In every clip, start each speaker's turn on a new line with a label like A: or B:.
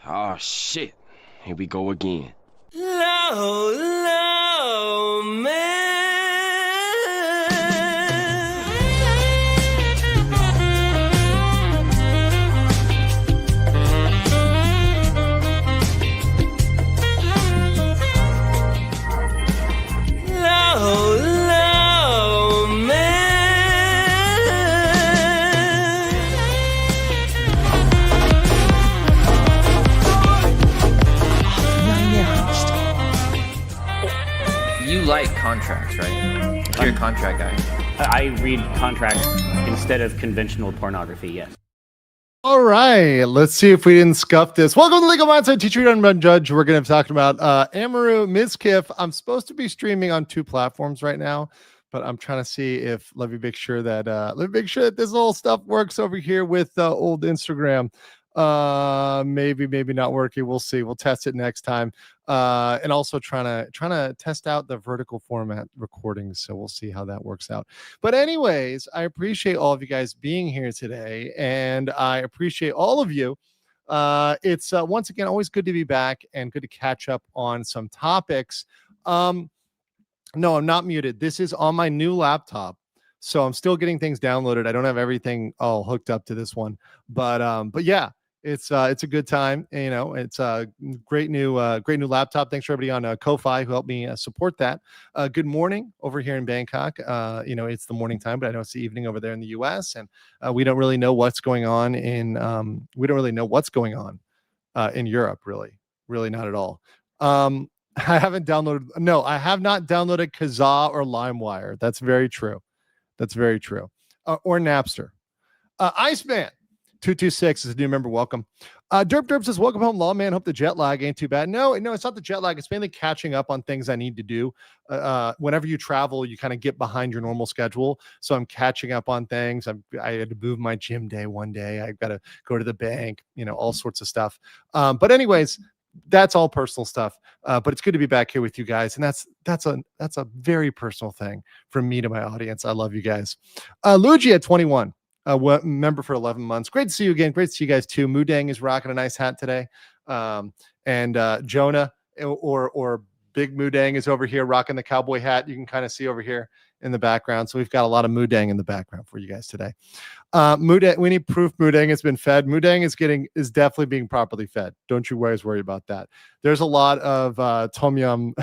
A: Oh shit. Here we go again.
B: Low, low, man. Low, low, man.
C: You like contracts, right? You're a contract guy.
D: I read contracts instead of conventional pornography, yes.
E: All right, let's see if we didn't scuff this. Welcome to Legal Mindset, teacher and unrun judge. We're going to be talking about Emiru, Mizkif. I'm supposed to be streaming on 2 platforms right now, but I'm trying to see if let me make sure that this whole stuff works over here with old Instagram. Maybe not working. We'll see. We'll test it next time. And also trying to test out the vertical format recordings. So we'll see how that works out. But anyways, I appreciate all of you guys being here today, and I appreciate all of you. It's once again always good to be back and good to catch up on some topics. No, I'm not muted. This is on my new laptop, so I'm still getting things downloaded. I don't have everything all hooked up to this one, but yeah. It's a good time. You know, it's a great new laptop. Thanks for everybody on Ko-Fi who helped me support that. Good morning over here in Bangkok. It's the morning time, but I know it's the evening over there in the U.S. and we don't really know what's going on in Europe. Really not at all. I have not downloaded Kazaa or LimeWire. That's very true. Or Napster. Iceman 226 is a new member. Welcome. Derp says, welcome home, lawman. Hope the jet lag ain't too bad. No, it's not the jet lag. It's mainly catching up on things I need to do. Whenever you travel, you kind of get behind your normal schedule. So I'm catching up on things. I had to move my gym day one day. I've got to go to the bank, all sorts of stuff. But anyways, that's all personal stuff. But it's good to be back here with you guys. And that's a very personal thing from me to my audience. I love you guys. Luigi at 21. Member for 11 months. Great to see you again. Great to see you guys too. Mudang is rocking a nice hat today. And Jonah or Big Mudang is over here rocking the cowboy hat. You can kind of see over here in the background. So we've got a lot of Mudang in the background for you guys today. Mudang, we need proof Mudang has been fed. Mudang is definitely being properly fed. Don't you guys worry about that. There's a lot of tom yum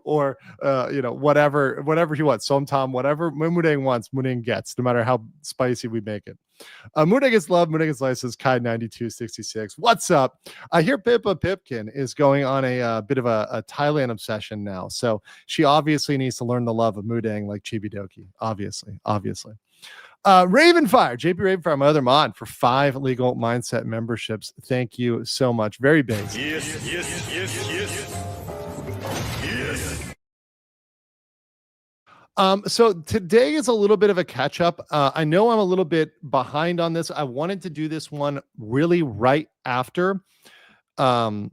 E: or whatever he wants, somtam, whatever Mudang wants, Mudang gets, no matter how spicy we make it. Mudang is love, Mudang is license, Kai 9266. What's up? I hear Pippa Pipkin is going on a bit of a Thailand obsession now, so she obviously needs to learn the love of Mudang like Chibidoki. Obviously. Ravenfire, JP Ravenfire, my other mod, for 5 legal mindset memberships. Thank you so much. Very basic. Yes. So today is a little bit of a catch up. I know I'm a little bit behind on this. I wanted to do this one really right after the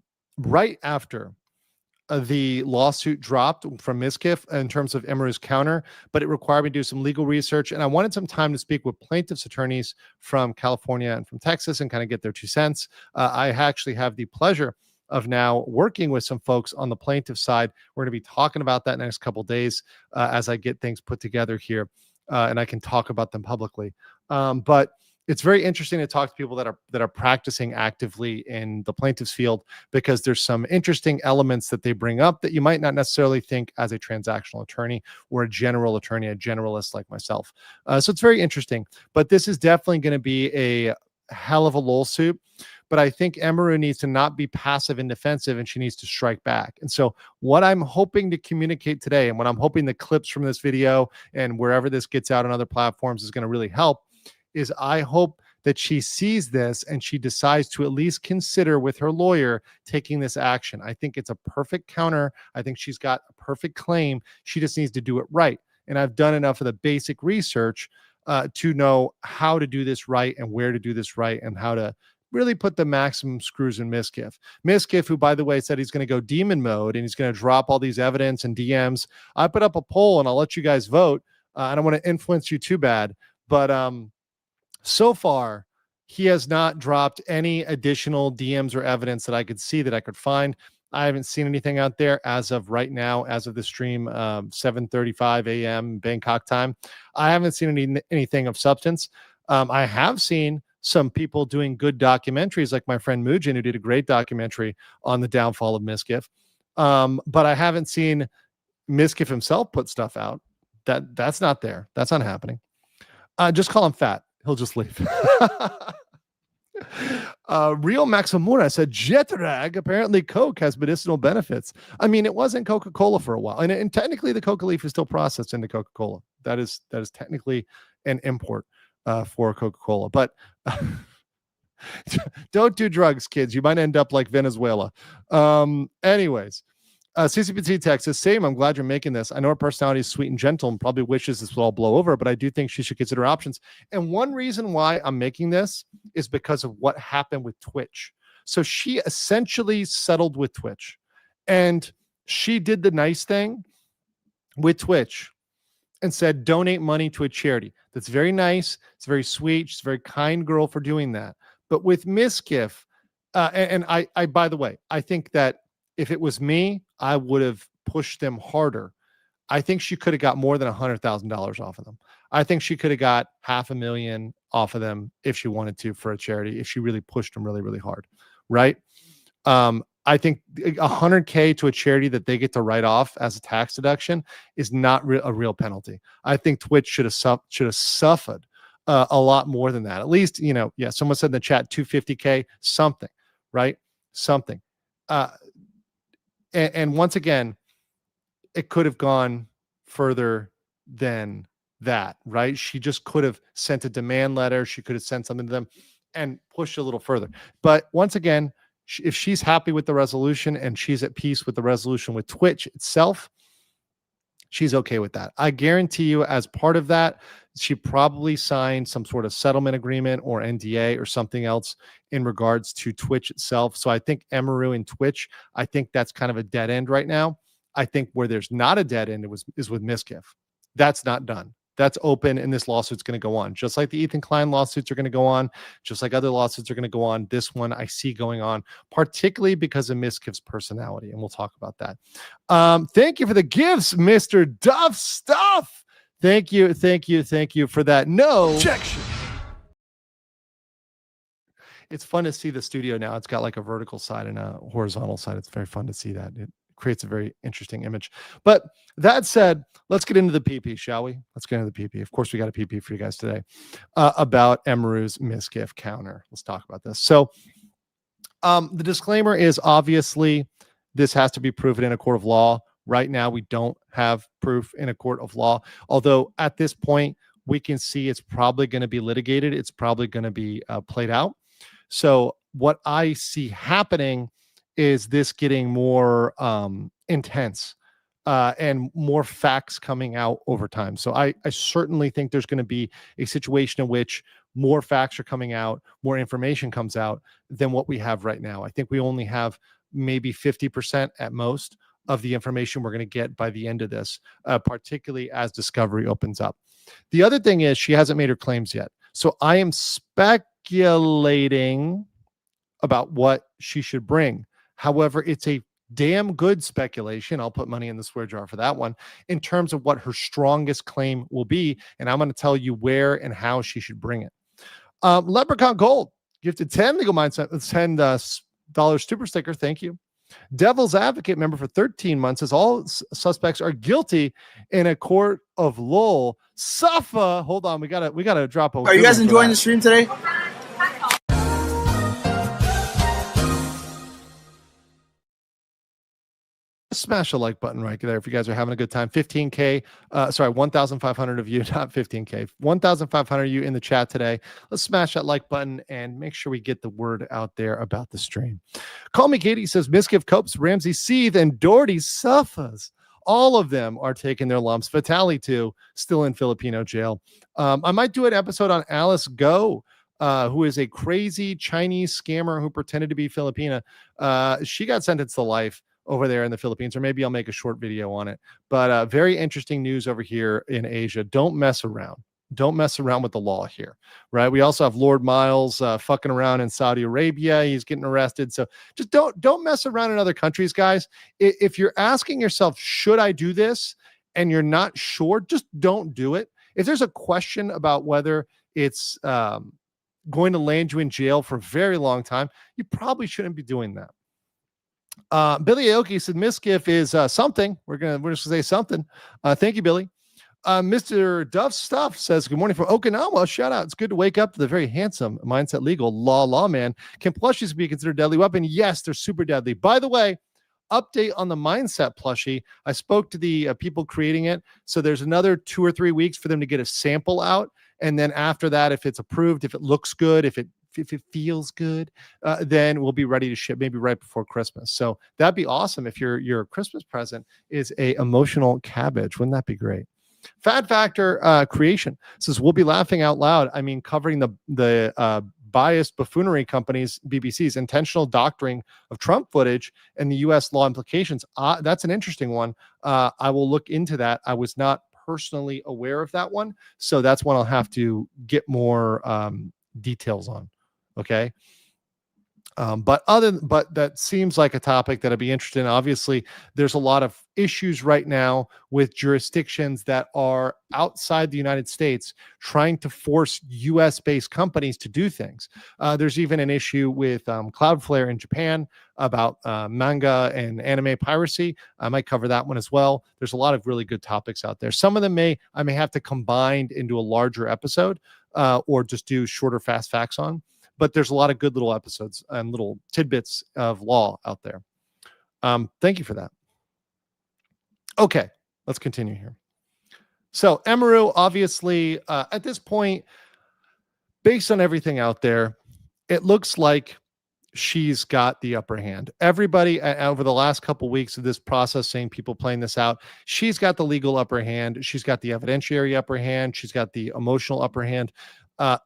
E: lawsuit dropped from Mizkif in terms of Emiru's counter, but it required me to do some legal research, and I wanted some time to speak with plaintiffs' attorneys from California and from Texas and kind of get their 2 cents. I actually have the pleasure of now working with some folks on the plaintiff side. We're going to be talking about that next couple of days as I get things put together here, and I can talk about them publicly. But it's very interesting to talk to people that are practicing actively in the plaintiff's field, because there's some interesting elements that they bring up that you might not necessarily think as a transactional attorney or a general attorney, a generalist like myself. So it's very interesting. But this is definitely going to be a hell of a lawsuit. But I think Emiru needs to not be passive and defensive, and she needs to strike back. And so what I'm hoping to communicate today, and what I'm hoping the clips from this video and wherever this gets out on other platforms is going to really help, is I hope that she sees this and she decides to at least consider with her lawyer taking this action. I think it's a perfect counter. I think she's got a perfect claim. She just needs to do it right. And I've done enough of the basic research to know how to do this right and where to do this right and how to really put the maximum screws in Mizkif. Mizkif, who, by the way, said he's going to go demon mode and he's going to drop all these evidence and DMs. I put up a poll and I'll let you guys vote. I don't want to influence you too bad, but so far, he has not dropped any additional DMs or evidence that I could see, that I could find. I haven't seen anything out there as of right now, as of the stream, 7:35 a.m. Bangkok time. I haven't seen anything of substance. I have seen some people doing good documentaries, like my friend Mujin, who did a great documentary on the downfall of Mizkif. But I haven't seen Mizkif himself put stuff out. That's not there. That's not happening. Just call him fat. He'll just leave. Real Maximura said Jetrag, apparently Coke has medicinal benefits. I mean, it wasn't Coca-Cola for a while, and technically the coca leaf is still processed into Coca-Cola. That is technically an import for Coca-Cola. But don't do drugs, kids. You might end up like Venezuela. Anyways, CCPT Texas, same. I'm glad you're making this. I know her personality is sweet and gentle and probably wishes this would all blow over, but I do think she should consider options. And one reason why I'm making this is because of what happened with Twitch. So she essentially settled with Twitch, and she did the nice thing with Twitch and said, donate money to a charity. That's very nice. It's very sweet. She's a very kind girl for doing that. But with Mizkif, and I, by the way, I think that if it was me, I would have pushed them harder. I think she could have got more than $100,000 off of them. I think she could have got $500,000 off of them if she wanted to for a charity, if she really pushed them really, really hard, right? I think $100K to a charity that they get to write off as a tax deduction is not a real penalty. I think Twitch should have suffered a lot more than that. At least, someone said in the chat, $250K, something, right? Something. And once again, it could have gone further than that, right? She just could have sent a demand letter. She could have sent something to them and pushed a little further. But once again, if she's happy with the resolution and she's at peace with the resolution with Twitch itself, she's okay with that. I guarantee you, as part of that, she probably signed some sort of settlement agreement or NDA or something else in regards to Twitch itself. So I think Emiru and Twitch, I think that's kind of a dead end right now. I think where there's not a dead end is with Mizkif. That's not done. That's open, and this lawsuit's going to go on. Just like the Ethan Klein lawsuits are going to go on, just like other lawsuits are going to go on. This one I see going on, particularly because of Mizkif's personality, and we'll talk about that. Thank you for the gifts, Mr. Duff Stuff. Thank you for that. No objection. It's fun to see the studio now. It's got like a vertical side and a horizontal side. It's very fun to see that. It creates a very interesting image. But that said, let's get into the PP, shall we? Let's get into the PP. Of course, we got a PP for you guys today about Emiru's Mizkif counter. Let's talk about this. So the disclaimer is, obviously this has to be proven in a court of law. Right now, we don't have proof in a court of law, although at this point, we can see it's probably going to be litigated. It's probably going to be played out. So what I see happening is this getting more intense and more facts coming out over time. So I certainly think there's going to be a situation in which more facts are coming out, more information comes out than what we have right now. I think we only have maybe 50% at most of the information we're going to get by the end of this, particularly as discovery opens up. The other thing is she hasn't made her claims yet. So I am speculating about what she should bring. However, it's a damn good speculation. I'll put money in the swear jar for that one in terms of what her strongest claim will be. And I'm going to tell you where and how she should bring it. Leprechaun Gold gifted 10 legal mindset, $10 super sticker. Thank you. Devil's Advocate member for 13 months says all suspects are guilty in a court of law. Suffer. Hold on, we gotta drop a.
F: Are you guys enjoying the stream today?
E: Smash the like button right there if you guys are having a good time. 15K, 1,500 of you, not 15K, 1,500 of you in the chat today. Let's smash that like button and make sure we get the word out there about the stream. Call Me Katie says Mizkif copes, Ramsey Seethe, and Doherty suffers. All of them are taking their lumps. Vitali too, still in Filipino jail. I might do an episode on Alice Go, who is a crazy Chinese scammer who pretended to be Filipina. She got sentenced to life over there in the Philippines, or maybe I'll make a short video on it. But very interesting news over here in Asia. Don't mess around. Don't mess around with the law here, right? We also have Lord Miles fucking around in Saudi Arabia. He's getting arrested. So just don't mess around in other countries, guys. If you're asking yourself, should I do this? And you're not sure, just don't do it. If there's a question about whether it's going to land you in jail for a very long time, you probably shouldn't be doing that. Billy Aoki said Mizkif is something. We're just gonna say something. Thank you, Billy. Mr. Duff Stuff says, good morning from Okinawa. Shout out. It's good to wake up to the very handsome Mindset Legal lawman. Can plushies be considered a deadly weapon? Yes, they're super deadly. By the way, update on the Mindset plushie. I spoke to the people creating it. So there's another 2 or 3 weeks for them to get a sample out. And then after that, if it's approved, if it looks good, if it feels good, then we'll be ready to ship maybe right before Christmas. So that'd be awesome if your Christmas present is a emotional cabbage. Wouldn't that be great? Fad Factor Creation says, we'll be laughing out loud. I mean, covering the biased buffoonery companies, BBC's intentional doctoring of Trump footage and the U.S. law implications. That's an interesting one. I will look into that. I was not personally aware of that one. So that's one I'll have to get more details on. Okay. But that seems like a topic that I'd be interested in. Obviously, there's a lot of issues right now with jurisdictions that are outside the United States trying to force US-based companies to do things. There's even an issue with Cloudflare in Japan about manga and anime piracy. I might cover that one as well. There's a lot of really good topics out there. Some of them I may have to combine into a larger episode or just do shorter fast facts on. But there's a lot of good little episodes and little tidbits of law out there. Thank you for that. Okay, let's continue here. So Emiru, obviously, at this point, based on everything out there, it looks like she's got the upper hand. Everybody over the last couple weeks of this process, seeing people playing this out, she's got the legal upper hand. She's got the evidentiary upper hand. She's got the emotional upper hand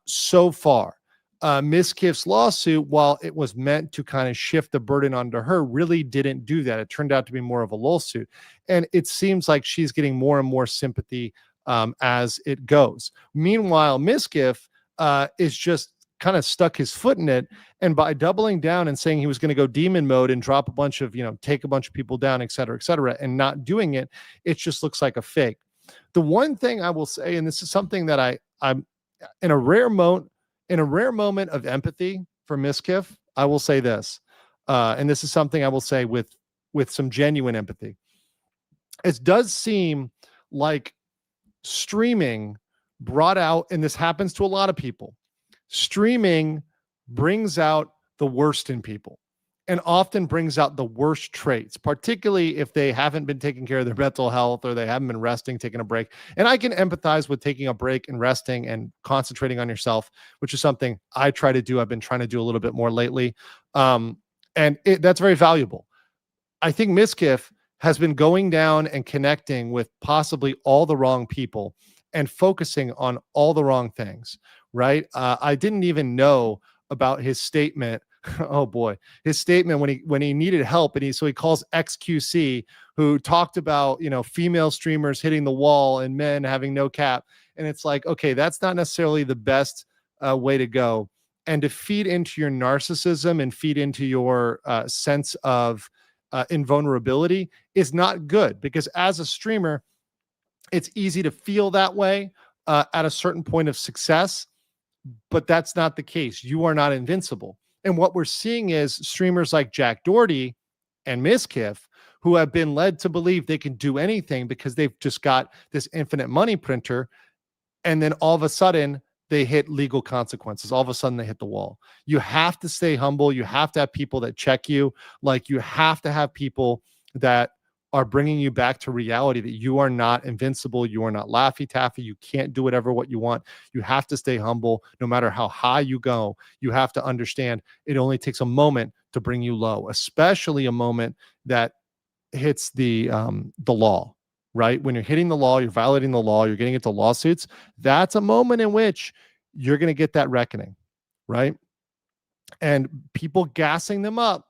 E: so far. Mizkif's lawsuit, while it was meant to kind of shift the burden onto her, really didn't do that. It turned out to be more of a lawsuit. And it seems like she's getting more and more sympathy as it goes. Meanwhile, Mizkif is just kind of stuck his foot in it. And by doubling down and saying he was going to go demon mode and drop a bunch of, take a bunch of people down, et cetera, and not doing it, it just looks like a fake. The one thing I will say, and this is something that I'm in a rare moment of empathy for Mizkif, I will say this, and this is something I will say with some genuine empathy. It does seem like streaming brought out, and this happens to a lot of people, streaming brings out the worst in people and often brings out the worst traits, particularly if they haven't been taking care of their mental health or they haven't been resting, taking a break. And I can empathize with taking a break and resting and concentrating on yourself, which is something I try to do. I've been trying to do a little bit more lately. And that's very valuable. I think Mizkif has been going down and connecting with possibly all the wrong people and focusing on all the wrong things, right? I didn't even know about his statement. Oh boy, his statement when he needed help, and he calls XQC, who talked about female streamers hitting the wall and men having no cap, and it's like, okay, that's not necessarily the best way to go, and to feed into your narcissism and feed into your sense of invulnerability is not good, because as a streamer, it's easy to feel that way at a certain point of success, but that's not the case. You are not invincible. And what we're seeing is streamers like Jack Doherty and Mizkif, who have been led to believe they can do anything because they've just got this infinite money printer. And then all of a sudden they hit legal consequences. All of a sudden they hit the wall. You have to stay humble. You have to have people that check you. Like, you have to have people that are bringing you back to reality, that you are not invincible. You are not Laffy Taffy. You can't do what you want. You have to stay humble. No matter how high you go, you have to understand it only takes a moment to bring you low, especially a moment that hits the law, right? When you're hitting the law, you're violating the law, you're getting into lawsuits. That's a moment in which you're going to get that reckoning, right? And people gassing them up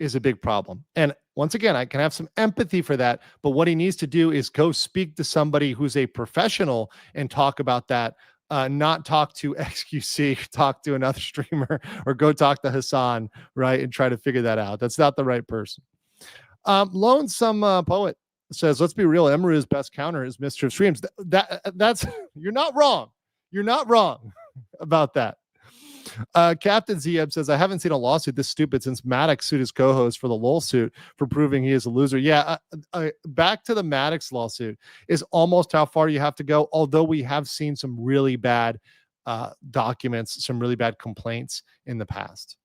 E: is a big problem. And Once again, I can have some empathy for that, but what he needs to do is go speak to somebody who's a professional and talk about that, not talk to XQC, talk to another streamer, or go talk to Hassan, right, and try to figure that out. That's not the right person. Lonesome Poet says, let's be real, Emiru's best counter is Mr. Streams. That's you're not wrong. You're not wrong about that. Captain ZM says, I haven't seen a lawsuit this stupid since Maddox sued his co-host for the LOL suit for proving he is a loser. Yeah, back to the Maddox lawsuit is almost how far you have to go, although we have seen some really bad documents, some really bad complaints in the past.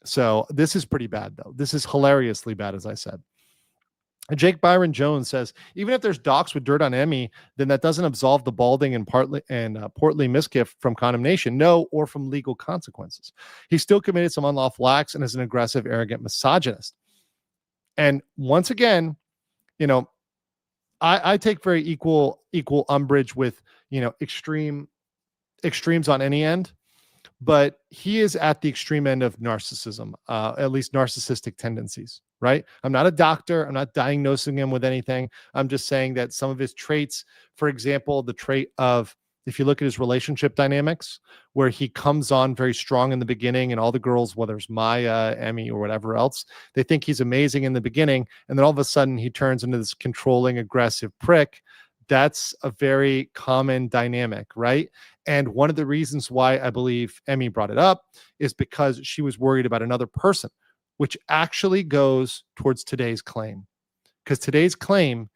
E: So this is pretty bad, though. This is hilariously bad, as I said. Jake Byron Jones says, even if there's docs with dirt on Emmy, then that doesn't absolve the balding and portly Mizkif from condemnation, no, or from legal consequences. He still committed some unlawful acts and is an aggressive, arrogant misogynist. And once again, you know, I take very equal umbrage with, you know, extremes on any end, but he is at the extreme end of narcissism, at least narcissistic tendencies, right? I'm not a doctor. I'm not diagnosing him with anything. I'm just saying that some of his traits, for example, the trait of, if you look at his relationship dynamics, where he comes on very strong in the beginning and all the girls, whether it's Maya, Emmy, or whatever else, they think he's amazing in the beginning. And then all of a sudden he turns into this controlling, aggressive prick. That's a very common dynamic, right? And one of the reasons why I believe Emmy brought it up is because she was worried about another person, which actually goes towards today's claim. Because today's claim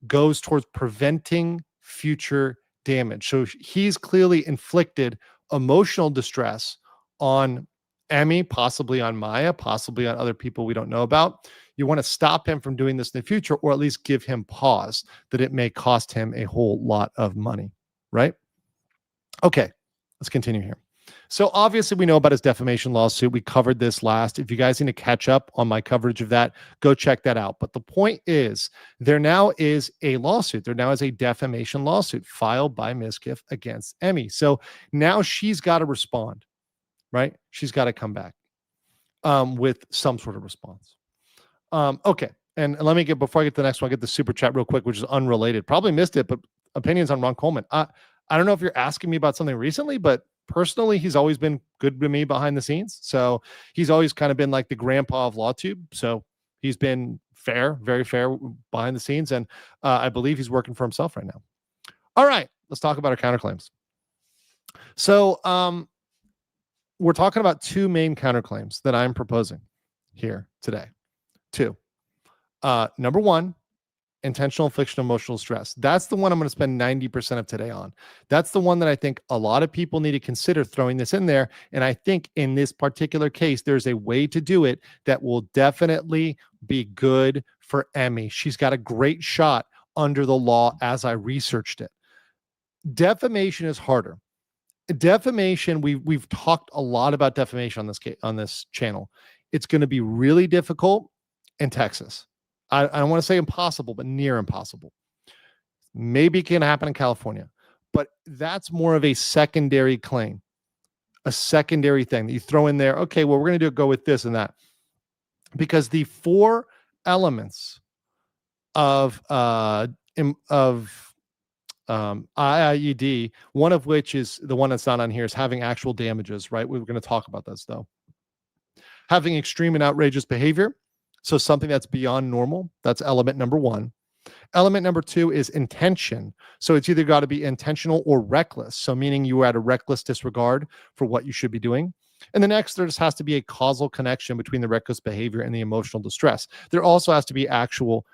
E: goes towards preventing future damage. So he's clearly inflicted emotional distress on Emmy, possibly on Maya, possibly on other people we don't know about. You want to stop him from doing this in the future, or at least give him pause that it may cost him a whole lot of money, right? Okay, let's continue here. So obviously we know about his defamation lawsuit. We covered this last. If you guys need to catch up on my coverage of that, go check that out. But the point is, there now is a lawsuit. There now is a defamation lawsuit filed by Mizkif against Emmy. So now she's got to respond, right? She's got to come back with some sort of response. Okay. And let me before I get to the next one, I get the super chat real quick, which is unrelated. Probably missed it, but opinions on Ron Coleman. I don't know if you're asking me about something recently, but personally, he's always been good to me behind the scenes. So he's always kind of been like the grandpa of LawTube. So he's been fair, very fair behind the scenes. And I believe he's working for himself right now. All right, let's talk about our counterclaims. So we're talking about two main counterclaims that I'm proposing here today. Two. Number one, intentional infliction of emotional stress. That's the one I'm going to spend 90% of today on. That's the one that I think a lot of people need to consider throwing this in there. And I think in this particular case, there's a way to do it that will definitely be good for Emmy. She's got a great shot under the law as I researched it. Defamation is harder. Defamation, we've talked a lot about defamation on this channel. It's going to be really difficult in Texas. I don't want to say impossible, but near impossible. Maybe it can happen in California, but that's more of a secondary claim, a secondary thing that you throw in there. Okay, well, we're going to go with this and that, because the four elements of IIED, one of which is the one that's not on here, is having actual damages, right? We're going to talk about this though. Having extreme and outrageous behavior. So something that's beyond normal, that's element number one. Element number two is intention. So it's either got to be intentional or reckless. So meaning you are at a reckless disregard for what you should be doing. And the next, there just has to be a causal connection between the reckless behavior and the emotional distress. There also has to be actual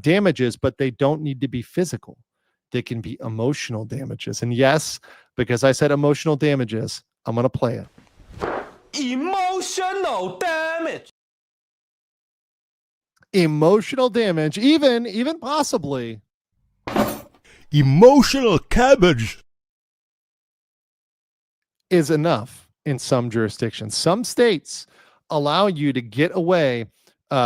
E: damages, but they don't need to be physical. They can be emotional damages. And yes, because I said emotional damages, I'm going to play it.
B: Emotional damage.
E: Emotional damage, even possibly
F: emotional cabbage,
E: is enough in some jurisdictions. Some states allow you to get away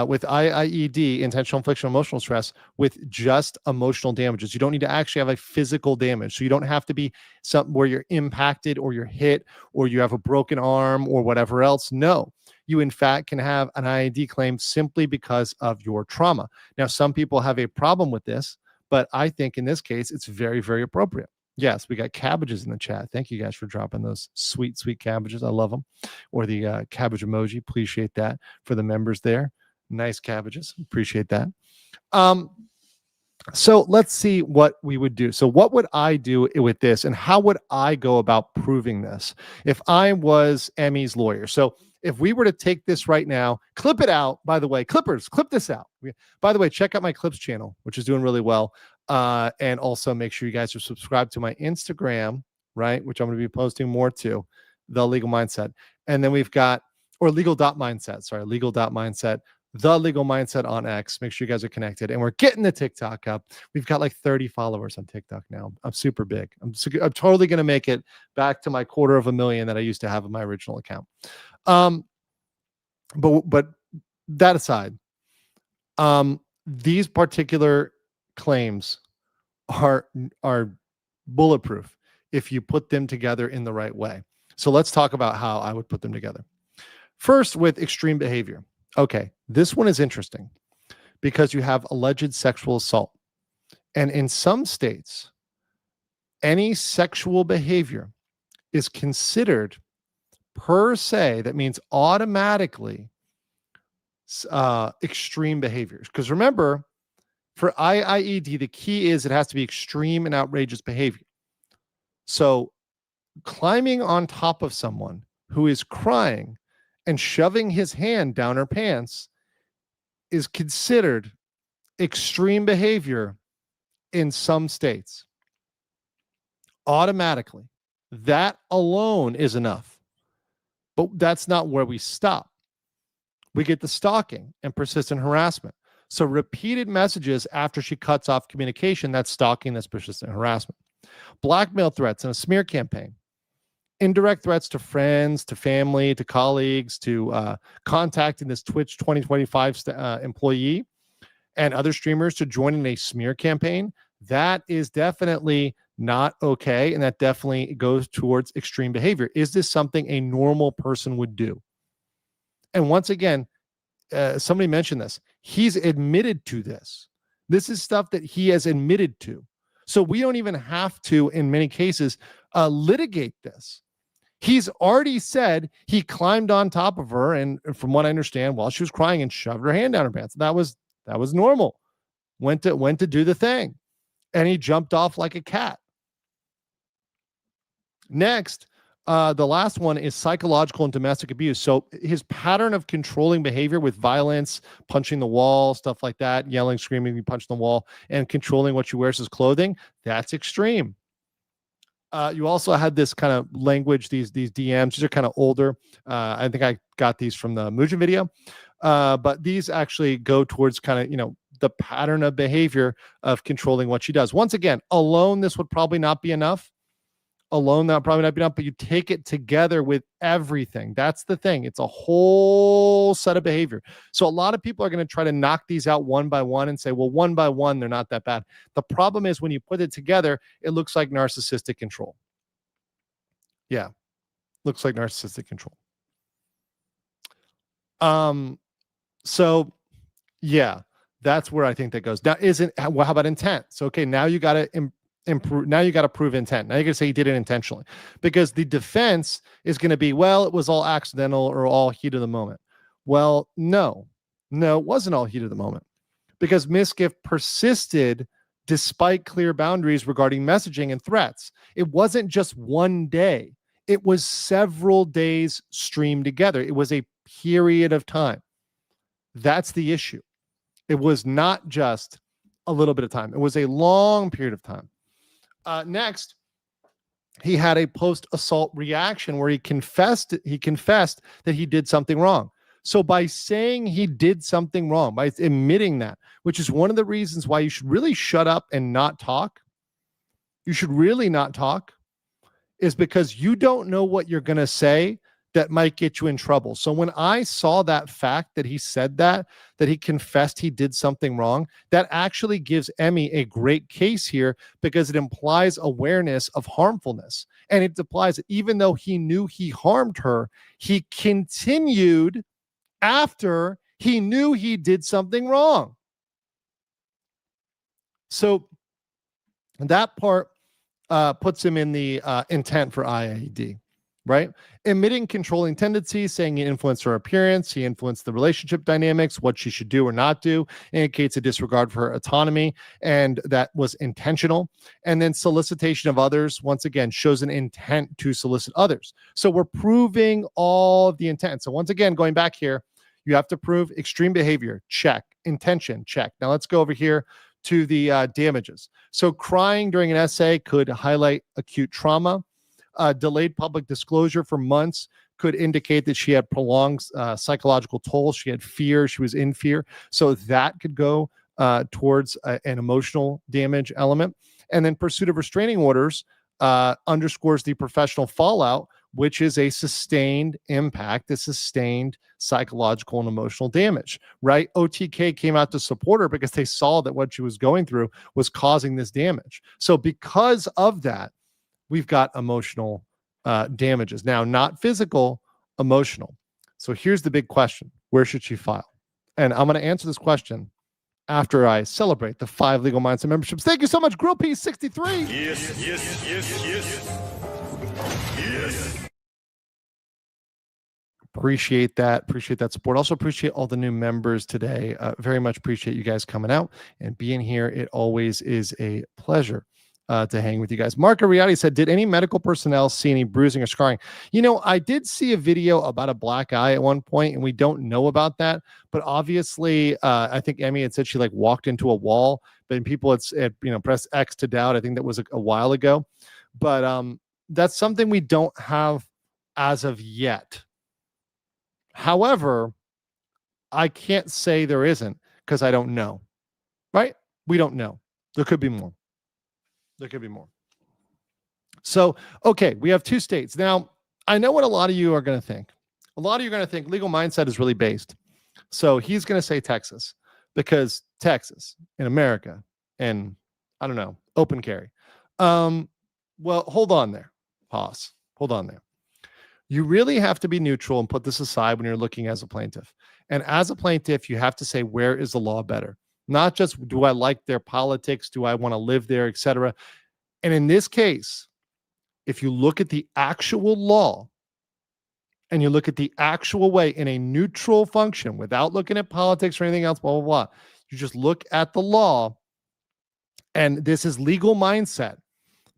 E: with IIED, intentional infliction of emotional stress, with just emotional damages. You don't need to actually have a physical damage. So you don't have to be something where you're impacted or you're hit or you have a broken arm or whatever else. No, you in fact can have an IAD claim simply because of your trauma. Now, some people have a problem with this, but I think in this case, it's very, very appropriate. Yes, we got cabbages in the chat. Thank you guys for dropping those sweet, sweet cabbages. I love them. Or the cabbage emoji. Appreciate that for the members there. Nice cabbages. Appreciate that. So let's see what we would do. So what would I do with this, and how would I go about proving this if I was Emmy's lawyer? So if we were to take this right now, clip it out, by the way, clippers, clip this out. By the way, check out my clips channel, which is doing really well. And also make sure you guys are subscribed to my Instagram, right? Which I'm going to be posting more to, The Legal Mindset. And then we've got, or legal.mindset, legal.mindset. The Legal Mindset on X. Make sure you guys are connected. And we're getting the TikTok up. We've got like 30 followers on TikTok now. I'm super big. I'm totally going to make it back to my 250,000 that I used to have in my original account. But that aside, these particular claims are bulletproof if you put them together in the right way. So let's talk about how I would put them together. First, with extreme behavior. Okay, this one is interesting because you have alleged sexual assault. And in some states, any sexual behavior is considered per se, that means automatically extreme behaviors. Because remember, for IIED, the key is it has to be extreme and outrageous behavior. So climbing on top of someone who is crying and shoving his hand down her pants is considered extreme behavior in some states. Automatically. That alone is enough. But that's not where we stop. We get the stalking and persistent harassment. So repeated messages after she cuts off communication, that's stalking, that's persistent harassment. Blackmail threats and a smear campaign. Indirect threats to friends, to family, to colleagues, to contacting this Twitch 2025 employee and other streamers to join in a smear campaign. That is definitely not okay. And that definitely goes towards extreme behavior. Is this something a normal person would do? And once again, somebody mentioned this. He's admitted to this. This is stuff that he has admitted to. So we don't even have to, in many cases, litigate this. He's already said he climbed on top of her, and from what I understand, while she was crying, and shoved her hand down her pants. That was normal. Went to do the thing, and he jumped off like a cat. Next, the last one is psychological and domestic abuse. So his pattern of controlling behavior with violence, punching the wall, stuff like that, yelling, screaming, punching the wall, and controlling what she wears as clothing, that's extreme. You also had this kind of language, these DMs. These are kind of older. I think I got these from the Mujin video. But these actually go towards kind of, the pattern of behavior of controlling what she does. Once again, alone, this would probably not be enough. Alone, that would probably not be enough, but you take it together with everything. That's the thing. It's a whole set of behavior. So a lot of people are going to try to knock these out one by one and say, well, one by one, they're not that bad. The problem is when you put it together, it looks like narcissistic control. Yeah, looks like narcissistic control. So yeah, that's where I think that goes. Now, how about intent? So, okay, now you got to improve. Now you got to prove intent. Now you're going to say he did it intentionally, because the defense is going to be, well, it was all accidental or all heat of the moment. Well, no, it wasn't all heat of the moment, because Mizkif persisted despite clear boundaries regarding messaging and threats. It wasn't just one day. It was several days streamed together. It was a period of time. That's the issue. It was not just a little bit of time. It was a long period of time. Next, he had a post-assault reaction where he confessed that he did something wrong. So by saying he did something wrong, by admitting that, which is one of the reasons why you should really shut up and not talk, you should really not talk, is because you don't know what you're going to say that might get you in trouble. So when I saw that fact that he said that he confessed he did something wrong, that actually gives Emmy a great case here, because it implies awareness of harmfulness. And it implies that even though he knew he harmed her, he continued after he knew he did something wrong. So that part puts him in the intent for IAED, right? Emitting controlling tendencies, saying he influenced her appearance, he influenced the relationship dynamics, what she should do or not do, indicates a disregard for her autonomy, and that was intentional. And then solicitation of others, once again, shows an intent to solicit others. So we're proving all of the intent. So once again, going back here, you have to prove extreme behavior, check. Intention, check. Now let's go over here to the damages. So crying during an essay could highlight acute trauma. Delayed public disclosure for months could indicate that she had prolonged psychological toll. She had fear. She was in fear. So that could go towards an emotional damage element. And then pursuit of restraining orders underscores the professional fallout, which is a sustained impact, a sustained psychological and emotional damage, right? OTK came out to support her because they saw that what she was going through was causing this damage. So because of that, we've got emotional damages. Now, not physical, emotional. So here's the big question. Where should she file? And I'm going to answer this question after I celebrate the 5 Legal Mindset memberships. Thank you so much, Grill Piece 63.
B: Yes.
E: Appreciate that. Appreciate that support. Also appreciate all the new members today. Very much appreciate you guys coming out and being here. It always is a pleasure to hang with you guys. Mark Ariati said, did any medical personnel see any bruising or scarring? You know, I did see a video about a black eye at one point, and we don't know about that. But obviously, I think Emmy had said she like walked into a wall, but people had press X to doubt. I think that was a while ago. But that's something we don't have as of yet. However, I can't say there isn't because I don't know, right? We don't know. There could be more. There could be more. So, okay, we have 2 states. Now, I know what a lot of you are going to think. A lot of you are going to think legal mindset is really based. So he's going to say Texas because Texas in America and I don't know, open carry. Well, hold on there. Pause. Hold on there. You really have to be neutral and put this aside when you're looking as a plaintiff. And as a plaintiff, you have to say, where is the law better? Not just, do I like their politics? Do I want to live there, etc. And in this case, if you look at the actual law and you look at the actual way in a neutral function without looking at politics or anything else, blah, blah, blah, you just look at the law, and this is legal mindset.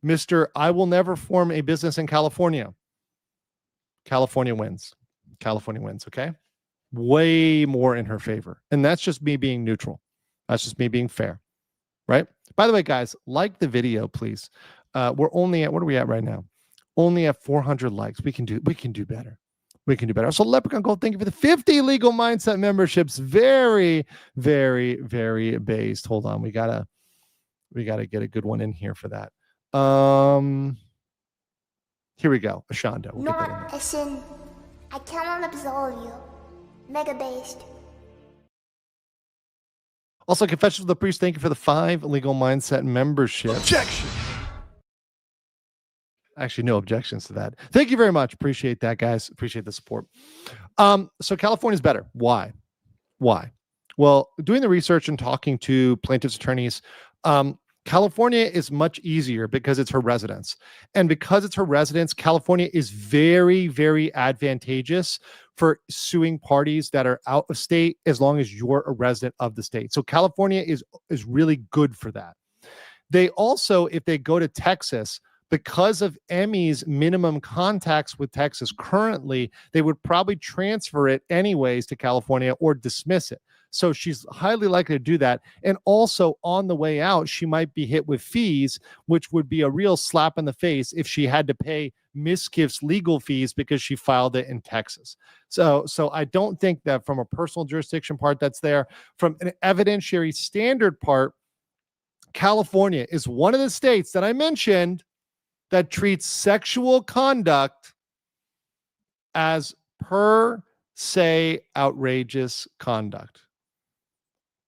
E: Mr. I will never form a business in California. California wins. California wins, okay? Way more in her favor. And that's just me being neutral. That's just me being fair, right? By the way, guys, like the video, please. We're only at, what are we at right now? Only at 400 likes. We can do better. We can do better. So Leprechaun Gold, thank you for the 50 Legal Mindset memberships. Very, very, very based. Hold on. We gotta get a good one in here for that. Here we go. Ashanda. We'll get that in there.
F: Not a sin. I cannot absolve you. Mega based.
E: Also, Confessions of the Priest, thank you for the 5 Legal Mindset membership. Objection! Actually, no objections to that. Thank you very much. Appreciate that, guys. Appreciate the support. So California's better. Why? Well, doing the research and talking to plaintiffs' attorneys, California is much easier because it's her residence. And because it's her residence, California is very, very advantageous for suing parties that are out of state as long as you're a resident of the state. So California is really good for that. They also, if they go to Texas, because of Emmy's minimum contacts with Texas currently, they would probably transfer it anyways to California or dismiss it. So she's highly likely to do that. And also on the way out, she might be hit with fees, which would be a real slap in the face if she had to pay Mizkif's legal fees because she filed it in Texas. So I don't think that from a personal jurisdiction part that's there. From an evidentiary standard part, California is one of the states that I mentioned that treats sexual conduct as per se outrageous conduct.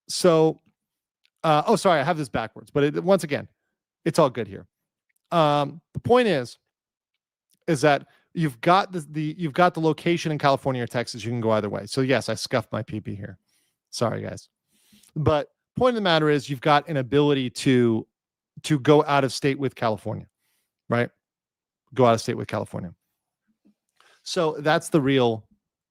E: So, sorry, I have this backwards, but once again, it's all good here. The point is that you've got you've got the location in California or Texas. You can go either way. So yes, I scuffed my PP here. Sorry, guys. But point of the matter is, you've got an ability to go out of state with California, right? Go out of state with California. So that's the real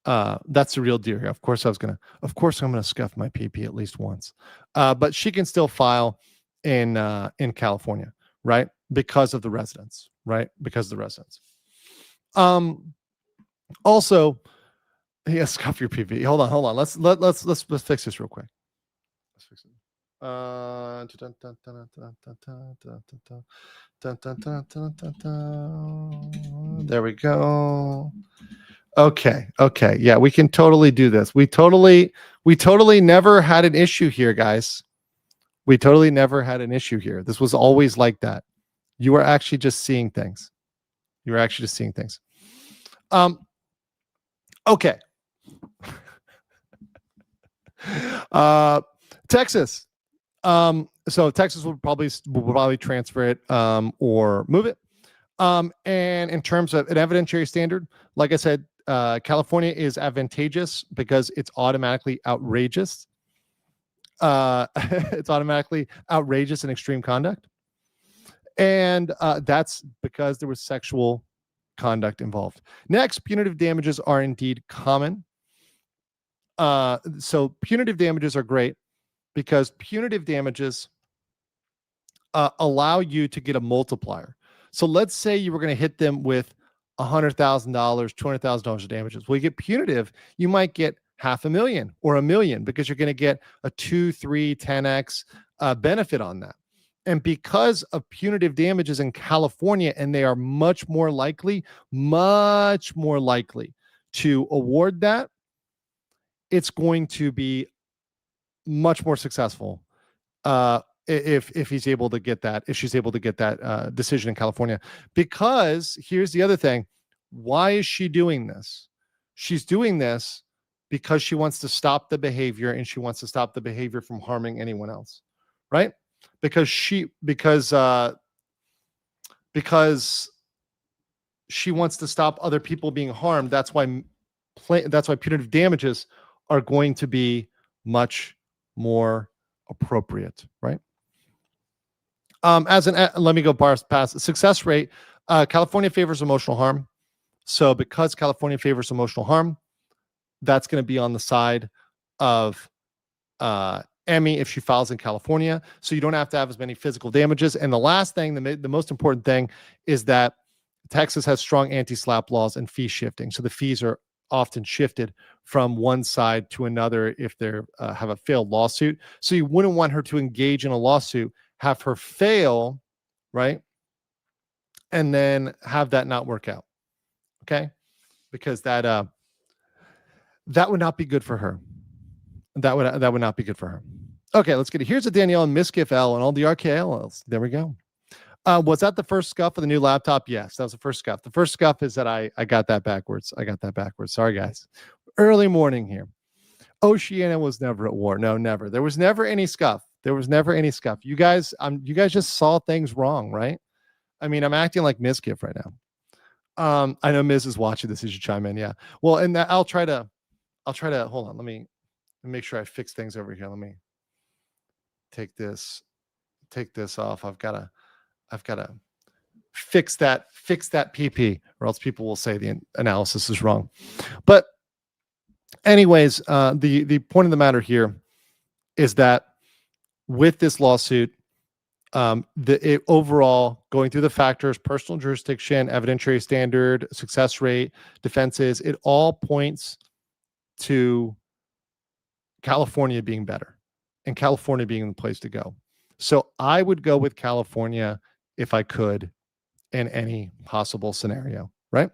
E: deal here. Of course, I'm gonna scuff my PP at least once. But she can still file in California, right? Because of the residence, right? Because of the residence. Also, yeah, scuff your PP. Hold on. Let's fix this real quick. Let's fix it. There we go. Okay. Yeah, we can totally do this. We totally never had an issue here, guys. We totally never had an issue here. This was always like that. You are actually just seeing things. Okay. Texas. So Texas will probably transfer it or move it. And in terms of an evidentiary standard, like I said, California is advantageous because it's automatically outrageous. It's automatically outrageous and extreme conduct. And that's because there was sexual conduct involved. Next, punitive damages are indeed common. So punitive damages are great because punitive damages allow you to get a multiplier. So let's say you were going to hit them with $100,000, $200,000 of damages. Well, you get punitive, you might get $500,000 or $1 million because you're going to get a 2, 3, 10x benefit on that. And because of punitive damages in California, and they are much more likely to award that, it's going to be much more successful if he's able to get that, if she's able to get that decision in California. Because here's the other thing. Why is she doing this? She's doing this because she wants to stop the behavior, and she wants to stop the behavior from harming anyone else, right? Because she wants to stop other people being harmed. That's why punitive damages are going to be much more appropriate, right? Let me go past success rate. California favors emotional harm. So because California favors emotional harm, that's going to be on the side of Emmy if she files in California. So you don't have to have as many physical damages. And the last thing, the most important thing, is that Texas has strong anti-SLAPP laws and fee shifting. So the fees are often shifted from one side to another if they have a failed lawsuit. So you wouldn't want her to engage in a lawsuit, have her fail, right? And then have that not work out. Okay? Because that would not be good for her. That would not be good for her. Okay, let's get it. Here's a Danielle and Mizkif L and all the RKLs. There we go. Was that the first scuff of the new laptop? Yes, that was the first scuff. The first scuff is that I got that backwards. Sorry, guys. Early morning here. Oceania was never at war. No, never. There was never any scuff. You guys just saw things wrong, right? I mean, I'm acting like Mizkif right now. I know Miz is watching this. You should chime in. Yeah. Well, and I'll try to hold on. Let me make sure I fix things over here. Let me take this off. I've got to fix that PP, or else people will say the analysis is wrong. But anyways, the point of the matter here is that with this lawsuit, overall, going through the factors, personal jurisdiction, evidentiary standard, success rate, defenses, it all points to California being better and California being the place to go. So I would go with California if I could in any possible scenario, right?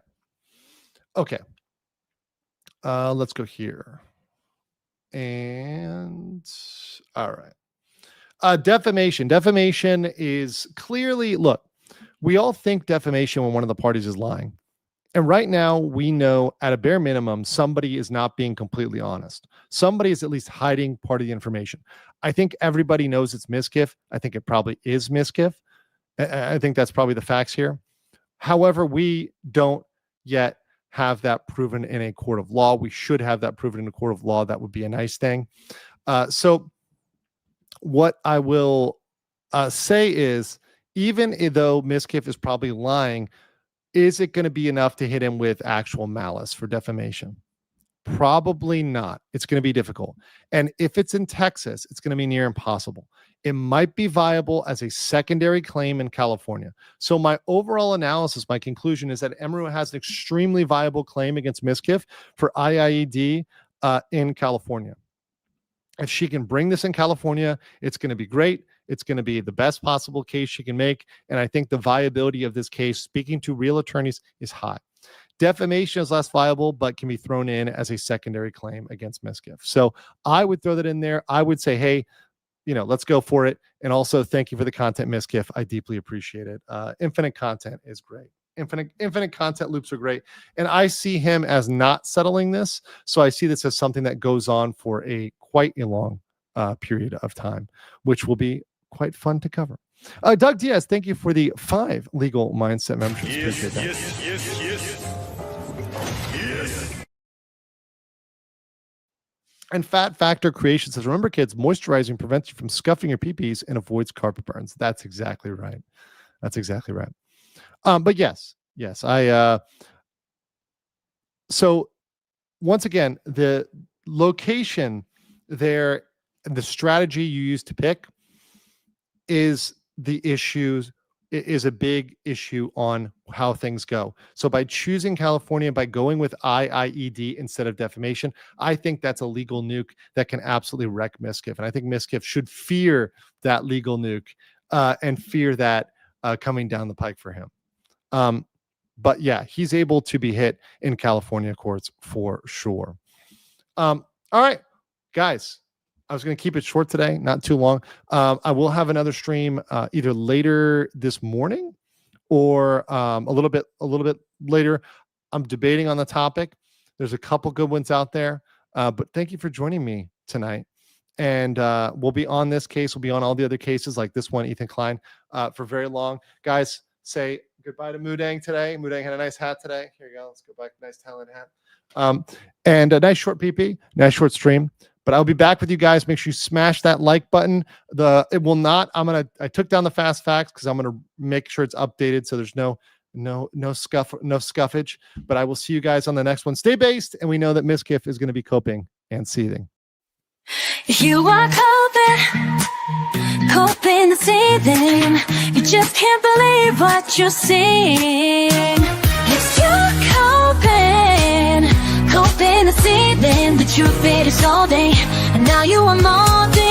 E: Okay. Let's go here. And all right. Defamation. Defamation is clearly, look, we all think defamation when one of the parties is lying. And right now, we know at a bare minimum, somebody is not being completely honest. Somebody is at least hiding part of the information. I think everybody knows it's Mizkif. I think it probably is Mizkif. I think that's probably the facts here. However, we don't yet have that proven in a court of law. We should have that proven in a court of law. That would be a nice thing. So what I will say is, even though Mizkif is probably lying, is it going to be enough to hit him with actual malice for defamation? Probably not. It's going to be difficult. And if it's in Texas, it's going to be near impossible. It might be viable as a secondary claim in California. So my overall analysis, my conclusion is that Emiru has an extremely viable claim against Mizkif for IIED in California. If she can bring this in California, it's going to be great. It's going to be the best possible case she can make. And I think the viability of this case, speaking to real attorneys, is high. Defamation is less viable, but can be thrown in as a secondary claim against Mizkif. So I would throw that in there. I would say, hey, let's go for it. And also, thank you for the content, Mizkif. I deeply appreciate it. Infinite content is great. Infinite content loops are great. And I see him as not settling this. So I see this as something that goes on for quite a long period of time, which will be quite fun to cover. Doug Diaz, thank you for the 5 legal mindset memberships. Appreciate that.
B: Yes.
E: And Fat Factor Creation says, remember, kids, moisturizing prevents you from scuffing your pee-pees and avoids carpet burns. That's exactly right. But yes, so once again, the location there, the strategy you use to pick is the issues. It is a big issue on how things go. So by choosing California, by going with IIED instead of defamation, I think that's a legal nuke that can absolutely wreck Mizkif. And I think Mizkif should fear that legal nuke and fear that coming down the pike for him. But yeah, he's able to be hit in California courts for sure. All right, guys. I was going to keep it short today, not too long. I will have another stream either later this morning or a little bit later. I'm debating on the topic. There's a couple good ones out there, but thank you for joining me tonight. And we'll be on this case. We'll be on all the other cases like this one, Ethan Klein, for very long. Guys, say goodbye to Mudang today. Mudang had a nice hat today. Here you go. Let's go back. Nice talent hat. And a nice short PP, nice short stream. But I'll be back with you guys. Make sure you smash that like button. It will not. I took down the fast facts because I'm gonna make sure it's updated so there's no scuffage. But I will see you guys on the next one. Stay based, and we know that Mizkif is going to be coping and seething.
G: You are coping and seething. You just can't believe what you're seeing. It's you coping and seething. The truth it is all day, and now you are more than